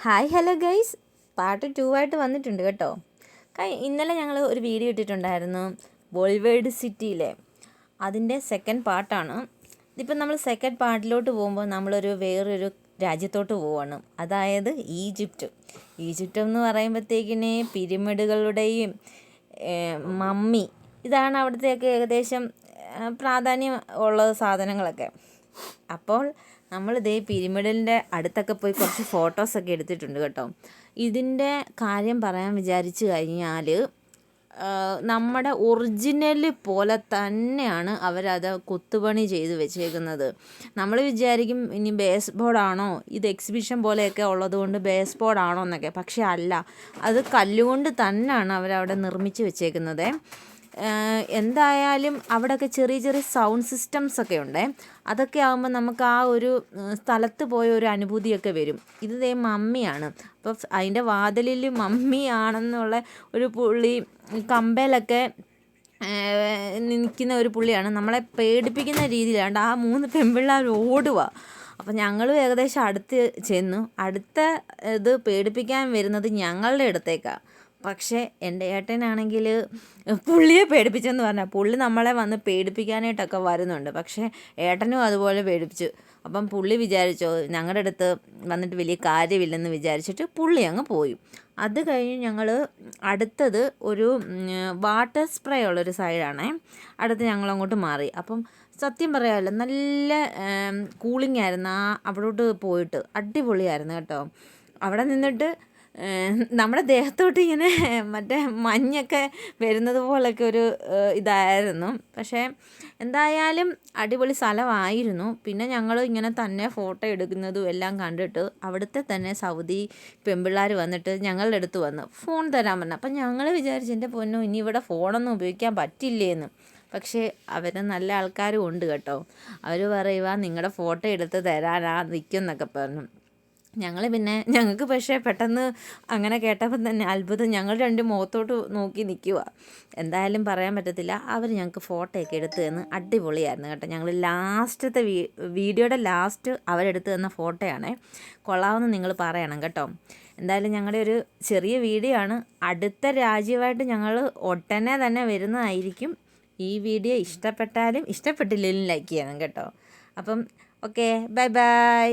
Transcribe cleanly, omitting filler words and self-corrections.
Hi hello guys, part 2 ആയിട്ട് വന്നിട്ടുണ്ട് കേട്ടോ. ഇന്നലെ ഞങ്ങൾ ഒരു വീഡിയോ ഇട്ടിട്ടുണ്ടായിരുന്നു ബോളിവുഡ് സിറ്റിയിലെ, അതിൻ്റെ സെക്കൻഡ് പാർട്ടാണ്. ഇതിപ്പം നമ്മൾ സെക്കൻഡ് പാർട്ടിലോട്ട് പോകുമ്പോൾ നമ്മളൊരു വേറൊരു രാജ്യത്തോട്ട് പോവുകയാണ്, അതായത് ഈജിപ്റ്റ്. ഈജിപ്റ്റ് എന്ന് പറയുമ്പോഴത്തേക്കിന് പിരമിഡുകളുടെയും മമ്മി, ഇതാണ് അവിടത്തേക്ക് ഏകദേശം പ്രാധാന്യം ഉള്ള സാധനങ്ങളൊക്കെ. അപ്പോൾ നമ്മളിതേ പിരമിഡിൻ്റെ അടുത്തൊക്കെ പോയി കുറച്ച് ഫോട്ടോസൊക്കെ എടുത്തിട്ടുണ്ട് കേട്ടോ. ഇതിൻ്റെ കാര്യം പറയാൻ വിചാരിച്ചു കഴിഞ്ഞാൽ നമ്മുടെ ഒറിജിനൽ പോലെ തന്നെയാണ് അവരത് കൊത്തുപണി ചെയ്ത് വെച്ചേക്കുന്നത്. നമ്മൾ വിചാരിക്കും ഇനി ബേസ് ബോർഡാണോ, ഇത് എക്സിബിഷൻ പോലെയൊക്കെ ഉള്ളതുകൊണ്ട് ബേസ് ബോർഡാണോ എന്നൊക്കെ. പക്ഷെ അല്ല, അത് കല്ലുകൊണ്ട് തന്നെയാണ് അവരവിടെ നിർമ്മിച്ച് വെച്ചേക്കുന്നത്. എന്തായാലും അവിടെയൊക്കെ ചെറിയ ചെറിയ സൗണ്ട് സിസ്റ്റംസ് ഒക്കെ ഉണ്ട്. അതൊക്കെ ആകുമ്പോൾ നമുക്ക് ആ ഒരു സ്ഥലത്ത് പോയ ഒരു അനുഭൂതിയൊക്കെ വരും. ഇത് ദേ മമ്മിയാണ്. അപ്പോൾ അതിൻ്റെ വാതിലിൽ മമ്മിയാണെന്നുള്ള ഒരു പുള്ളി കമ്പേലൊക്കെ നിൽക്കുന്ന ഒരു പുള്ളിയാണ്. നമ്മളെ പേടിപ്പിക്കുന്ന രീതിയിലാണ് ആ 3 പെൺപിള്ളേർ ഓടുക. അപ്പം ഞങ്ങളും ഏകദേശം അടുത്ത് ചെന്നു. അടുത്ത ഇത് പേടിപ്പിക്കാൻ വരുന്നത് ഞങ്ങളുടെ അടുത്തേക്കാണ്. പക്ഷേ എൻ്റെ ഏട്ടനാണെങ്കിൽ പുള്ളിയെ പേടിപ്പിച്ചെന്ന് പറഞ്ഞാൽ, പുള്ളി നമ്മളെ വന്ന് പേടിപ്പിക്കാനായിട്ടൊക്കെ വരുന്നുണ്ട്. പക്ഷേ ഏട്ടനും അതുപോലെ പേടിപ്പിച്ചു. അപ്പം പുള്ളി വിചാരിച്ചോ ഞങ്ങളുടെ അടുത്ത് വന്നിട്ട് വലിയ കാര്യമില്ലെന്ന് വിചാരിച്ചിട്ട് പുള്ളി അങ്ങ് പോയി. അത് കഴിഞ്ഞ് ഞങ്ങൾ അടുത്തത് ഒരു വാട്ടർ സ്പ്രേ ഉള്ളൊരു സൈഡാണേ. അടുത്ത് ഞങ്ങളങ്ങോട്ട് മാറി. അപ്പം സത്യം പറയാമല്ലോ, നല്ല കൂളിംഗ് ആയിരുന്നു അവിടോട്ട് പോയിട്ട്. അടിപൊളിയായിരുന്നു കേട്ടോ. അവിടെ നിന്നിട്ട് നമ്മുടെ ദേഹത്തോട്ട് ഇങ്ങനെ മറ്റേ മഞ്ഞൊക്കെ വരുന്നത് പോലൊക്കെ ഒരു ഇതായിരുന്നു. പക്ഷേ എന്തായാലും അടിപൊളി സ്ഥലമായിരുന്നു. പിന്നെ ഞങ്ങൾ ഇങ്ങനെ തന്നെ ഫോട്ടോ എടുക്കുന്നതും എല്ലാം കണ്ടിട്ട് അവിടുത്തെ തന്നെ സൗദി പെൺപിള്ളേർ വന്നിട്ട് ഞങ്ങളുടെ അടുത്ത് വന്ന് ഫോൺ തരാൻ പറഞ്ഞു. അപ്പം ഞങ്ങൾ വിചാരിച്ചു എൻ്റെ പൊന്നോ, ഇനി ഇവിടെ ഫോണൊന്നും ഉപയോഗിക്കാൻ പറ്റില്ലേന്ന്. പക്ഷേ അവർ നല്ല ആൾക്കാരും ഉണ്ട് കേട്ടോ. അവർ പറയുക നിങ്ങളുടെ ഫോട്ടോ എടുത്ത് തരാനാ നിൽക്കുമെന്നൊക്കെ പറഞ്ഞു. ഞങ്ങൾക്ക് പക്ഷേ പെട്ടെന്ന് അങ്ങനെ കേട്ടപ്പോൾ തന്നെ അത്ഭുതം. ഞങ്ങൾ 2 മുഖത്തോട്ട് നോക്കി നിൽക്കുക. എന്തായാലും പറയാൻ പറ്റത്തില്ല, അവർ ഞങ്ങൾക്ക് ഫോട്ടോയൊക്കെ എടുത്ത് തന്ന് അടിപൊളിയായിരുന്നു കേട്ടോ. ഞങ്ങൾ ലാസ്റ്റത്തെ വീഡിയോയുടെ ലാസ്റ്റ് അവരെടുത്ത് തന്ന ഫോട്ടോയാണേ. കൊള്ളാമെന്ന് നിങ്ങൾ പറയണം കേട്ടോ. എന്തായാലും ഞങ്ങളുടെ ഒരു ചെറിയ വീഡിയോ ആണ്. അടുത്ത രാജ്യമായിട്ട് ഞങ്ങൾ ഒട്ടനെ തന്നെ വരുന്നതായിരിക്കും. ഈ വീഡിയോ ഇഷ്ടപ്പെട്ടാലും ഇഷ്ടപ്പെട്ടില്ലെങ്കിലും ലൈക്ക് ചെയ്യണം കേട്ടോ. അപ്പം ഓക്കെ, ബൈ ബൈ.